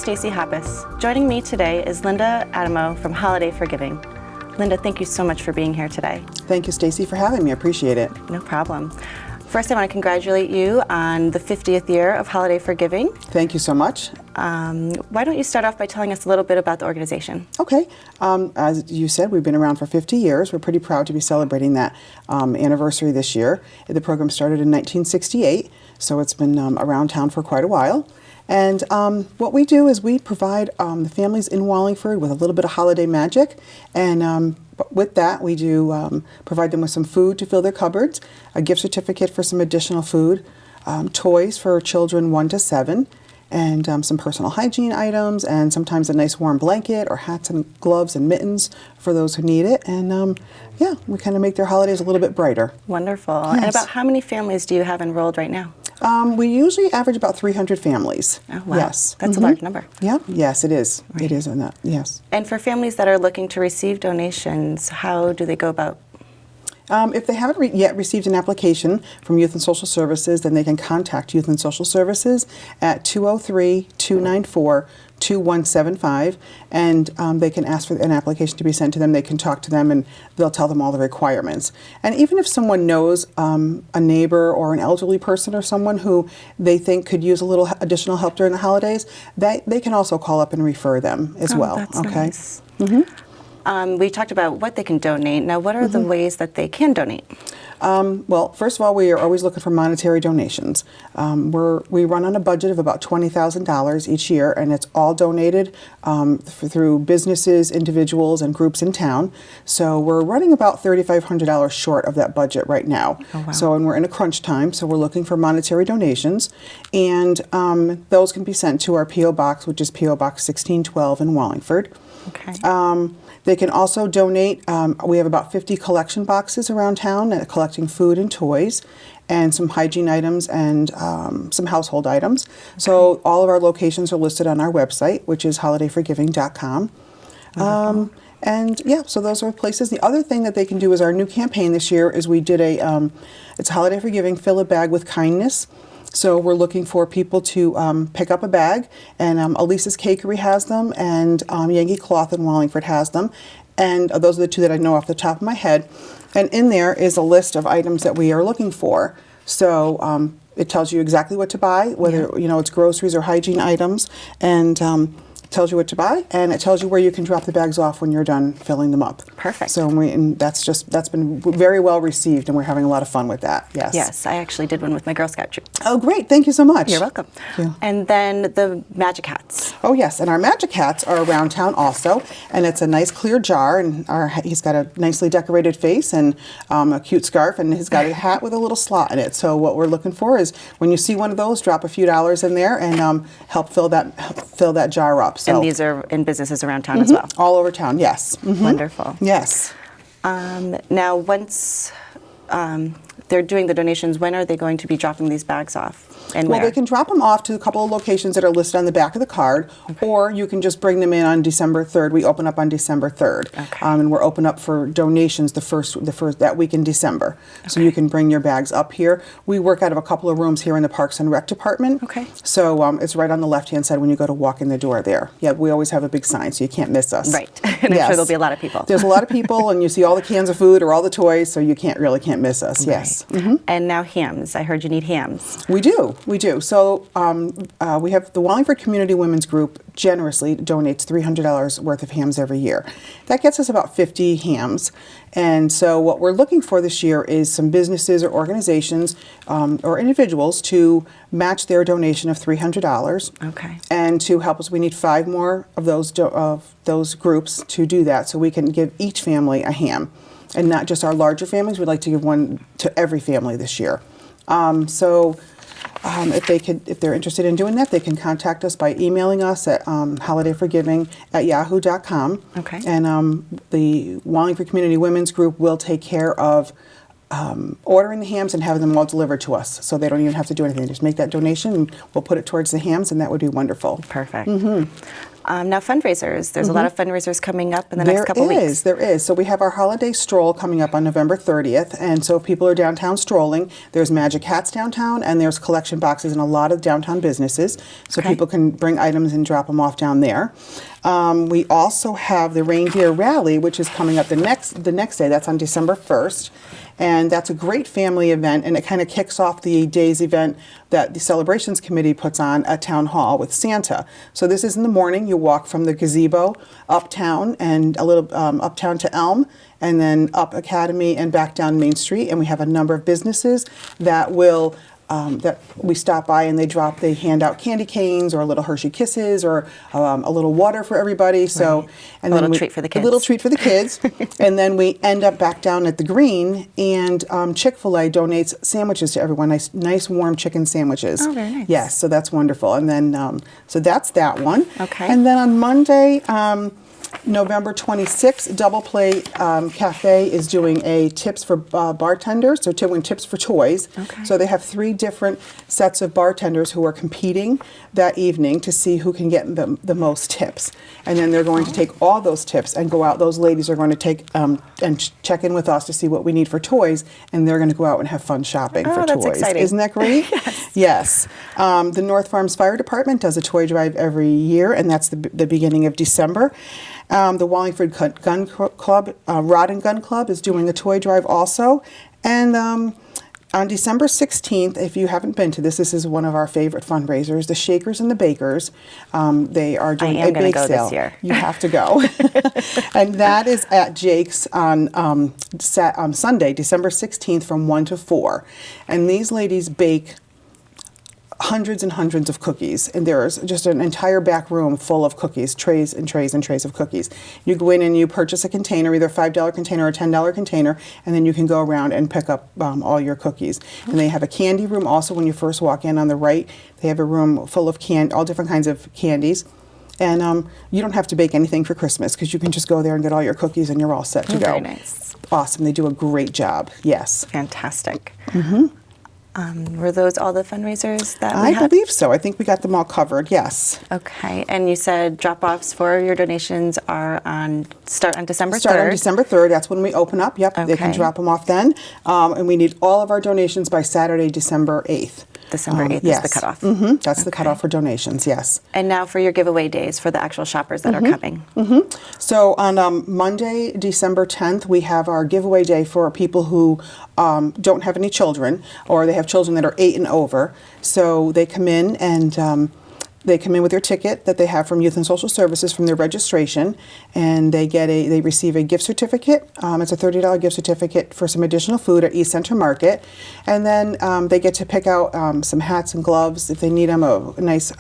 Stacey Hoppes. Joining me today is Linda Adamo from Holiday Forgiving. Linda, thank you so much for being here today. Thank you, Stacey, for having me. I appreciate it. No problem. First, I want to congratulate you on the 50th year of Holiday Forgiving. Thank you so much. Why don't you start off by telling us a little bit about the organization? Okay. As you said, we've been around for 50 years. We're pretty proud to be celebrating that anniversary this year. The program started in 1968, so it's been around town for quite a while. And what we do is we provide the families in Wallingford with a little bit of holiday magic. And with that, we do provide them with some food to fill their cupboards, a gift certificate for some additional food, toys for children 1 to 7, and some personal hygiene items, and sometimes a nice warm blanket or hats and gloves and mittens for those who need it. And yeah, we kind of make their holidays a little bit brighter. Wonderful. Yes. And about how many families do you have enrolled right now? We usually average about 300 families. Oh, wow. Yes. That's a large number. Yeah. Yes, it is. Right. It is in that. Yes. And for families that are looking to receive donations, how do they go about? If they haven't yet received an application from Youth and Social Services, then they can contact Youth and Social Services at 203-294-2175, and they can ask for an application to be sent to them. They can talk to them, and they'll tell them all the requirements. And even if someone knows a neighbor or an elderly person or someone who they think could use a little additional help during the holidays, they can also call up and refer them as well. That's okay. nice. We talked about what they can donate. Now, what are the ways that they can donate? Well, first of all, we are always looking for monetary donations. We run on a budget of about $20,000 each year, and it's all donated through businesses, individuals, and groups in town. So we're running about $3,500 short of that budget right now. Oh, wow. So, and we're in a crunch time, so we're looking for monetary donations, and those can be sent to our P.O. Box, which is P.O. Box 1612 in Wallingford. Okay. They can also donate. We have about 50 collection boxes around town collecting food and toys and some hygiene items and some household items. Okay. So all of our locations are listed on our website, which is holidayforgiving.com. And yeah, so those are places. The other thing that they can do is our new campaign this year is we did it's Holiday Forgiving, Fill a Bag with Kindness. So we're looking for people to pick up a bag, and Elisa's Cakery has them, and Yankee Cloth in Wallingford has them, and those are the two that I know off the top of my head. And in there is a list of items that we are looking for. So it tells you exactly what to buy, whether it's groceries or hygiene items, and tells you what to buy, and it tells you where you can drop the bags off when you're done filling them up. Perfect. So that's been very well received, and we're having a lot of fun with that. Yes. Yes, I actually did one with my Girl Scout troop. Oh, great! Thank you so much. You're welcome. Thank you. And then the magic hats. Oh yes, and our magic hats are around town also, and it's a nice clear jar, and he's got a nicely decorated face and a cute scarf, and he's got a hat with a little slot in it. So what we're looking for is when you see one of those, drop a few dollars in there and help fill that jar up. So, and these are in businesses around town as well? All over town, yes. Wonderful. Yes. Now, once they're doing the donations, when are they going to be dropping these bags off? And well, where? they can drop them off to a couple of locations that are listed on the back of the card, or you can just bring them in on December 3rd. We open up on December 3rd, and we're open up for donations the first that week in December. So you can bring your bags up here. We work out of a couple of rooms here in the Parks and Rec department. Okay. So it's right on the left-hand side when you go to walk in the door there. Yeah, we always have a big sign, so you can't miss us. Right, and I'm sure there'll be a lot of people. There's a lot of people, and you see all the cans of food or all the toys, so you really can't miss us. Right. Yes. And now hams. I heard you need hams. We do. So we have the Wallingford Community Women's Group generously donates $300 worth of hams every year. That gets us about 50 hams. And so what we're looking for this year is some businesses or organizations or individuals to match their donation of $300. Okay. And to help us, we need 5 more of those groups to do that, so we can give each family a ham. And not just our larger families, we'd like to give one to every family this year. If they're interested in doing that, they can contact us by emailing us at holidayforgiving@yahoo.com. Okay. And the Wallingford Community Women's Group will take care of ordering the hams and having them all delivered to us, so they don't even have to do anything. Just make that donation, and we'll put it towards the hams, and that would be wonderful. Perfect. Now fundraisers. There's a lot of fundraisers coming up in the next couple weeks. There is. So we have our holiday stroll coming up on November 30th. And so if people are downtown strolling, there's Magic Hats downtown, and there's collection boxes in a lot of downtown businesses. So people can bring items and drop them off down there. We also have the Reindeer Rally, which is coming up the next day. That's on December 1st. And that's a great family event, and it kind of kicks off the day's event that the Celebrations Committee puts on at Town Hall with Santa. So this is in the morning. You walk from the gazebo uptown and a little uptown to Elm, and then up Academy and back down Main Street. And we have a number of businesses that will that we stop by, and they hand out candy canes or little Hershey Kisses or a little water for everybody. So, and a little treat for the kids. A little treat for the kids. And then we end up back down at the Green, and Chick-fil-A donates sandwiches to everyone, nice warm chicken sandwiches. Oh, very nice. Yes, so that's wonderful. And then, so that's that one. Okay. And then on Monday, November 26th, Double Play Cafe is doing a tips for bartenders, so doing tips for toys. Okay. So they have 3 different sets of bartenders who are competing that evening to see who can get the most tips. And then they're going to take all those tips and go out. Those ladies are going to take and check in with us to see what we need for toys, and they're going to go out and have fun shopping for that's toys. exciting. Isn't that great? Yes. The North Farms Fire Department does a toy drive every year, and that's the beginning of December. The Wallingford Gun Club, Rod and Gun Club, is doing a toy drive also. And on December 16th, if you haven't been to this is one of our favorite fundraisers, the Shakers and the Bakers. They are doing a bake sale. This year. You have to go. And that is at Jake's on Sunday, December 16th from 1 to 4. And these ladies bake hundreds and hundreds of cookies, and there's just an entire back room full of cookies, trays and trays and trays of cookies. You go in and you purchase a container, either a $5 container or a $10 container, and then you can go around and pick up all your cookies. And they have a candy room also when you first walk in on the right. They have a room full of all different kinds of candies. And you don't have to bake anything for Christmas, because you can just go there and get all your cookies and you're all set to go. Very nice. Awesome. They do a great job. Yes. Fantastic. Were those all the fundraisers that we I had? believe so. I think we got them all covered. Yes. Okay. And you said drop-offs for your donations are start on December 3rd? Start on December 3rd. That's when we open up. Yep. They can Okay. drop them off then. And we need all of our donations by Saturday, December 8th. December 8th yes. is the cutoff. That's the cutoff for donations, yes. And now for your giveaway days for the actual shoppers that are coming. So on Monday, December 10th, we have our giveaway day for people who don't have any children, or they have children that are 8 and over. So they come in and they come in with their ticket that they have from Youth and Social Services from their registration, and they receive a gift certificate. It's a $30 gift certificate for some additional food at East Center Market, and then they get to pick out some hats and gloves if they need them, a nice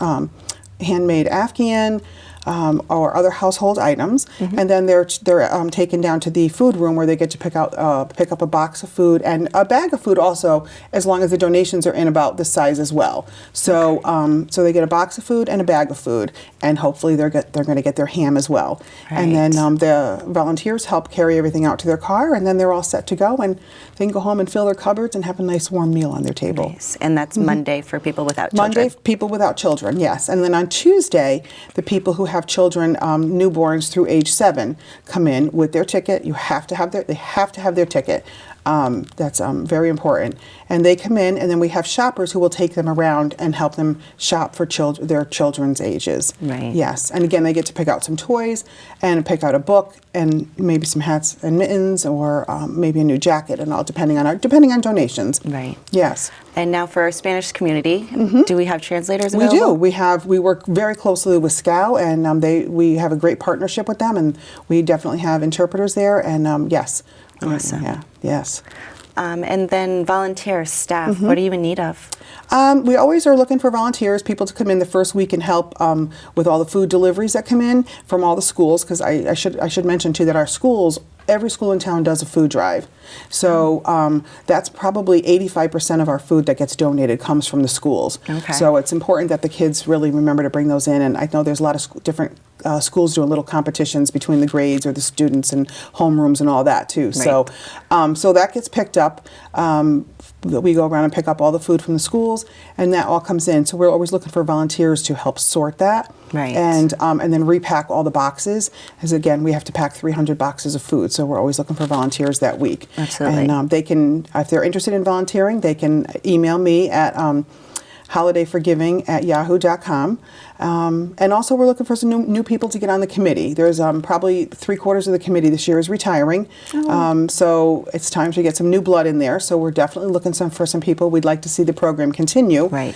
handmade Afghan. Or other household items, and then they're taken down to the food room where they get to pick up a box of food and a bag of food also, as long as the donations are in about this size as well. So so they get a box of food and a bag of food, and hopefully they're going to get their ham as well. Right. And then the volunteers help carry everything out to their car, and then they're all set to go, and they can go home and fill their cupboards and have a nice warm meal on their table. Nice. And that's Monday for people without children. Monday, people without children, yes. And then on Tuesday, the people who have children, newborns through age 7, come in with their ticket. They have to have their ticket. That's very important. And they come in, and then we have shoppers who will take them around and help them shop for their children's ages. Right. Yes. And again, they get to pick out some toys and pick out a book and maybe some hats and mittens, or maybe a new jacket, and all depending on donations. Right. Yes. And now for our Spanish community, do we have translators We available? do. We work very closely with SCOW, and we have a great partnership with them, and we definitely have interpreters there. And yes. Awesome. Yeah. Yes. And then volunteer staff, what are you in need of? We always are looking for volunteers, people to come in the first week and help with all the food deliveries that come in from all the schools, because I should mention too that our schools, every school in town does a food drive. So that's probably 85% of our food that gets donated comes from the schools. Okay. So it's important that the kids really remember to bring those in. And I know there's a lot of different schools doing little competitions between the grades or the students and homerooms and all that too. So, so that gets picked up. We go around and pick up all the food from the schools, and that all comes in. So we're always looking for volunteers to help sort that, Right. and then repack all the boxes. Because again, we have to pack 300 boxes of food, so we're always looking for volunteers that week. Absolutely. And they can, if they're interested in volunteering, they can email me at holidayforgiving@yahoo.com. And also we're looking for some new people to get on the committee. There's probably 3/4 of the committee this year is retiring. So it's time to get some new blood in there. So we're definitely looking for some people. We'd like to see the program continue. Right.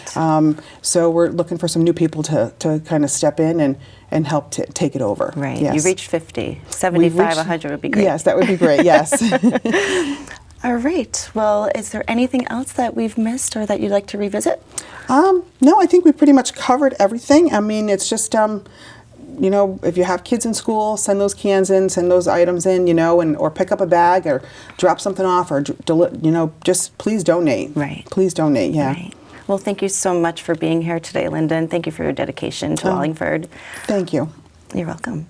So we're looking for some new people to kind of step in and help to take it over. Right. Yes. You reached 50. 75, 100 would be great. Yes, that would be great. Yes. All right. Well, is there anything else that we've missed or that you'd like to revisit? No, I think we pretty much covered everything. I mean, it's just, you know, if you have kids in school, send those cans in, send those items in, you know, or pick up a bag or drop something off or, you know, just please donate. Right. Please donate, yeah. Right. Well, thank you so much for being here today, Linda, and thank you for your dedication to Wallingford. Thank you. You're welcome.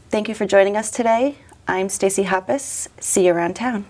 Thank you for joining us today. I'm Stacey Hoppes. See you around town.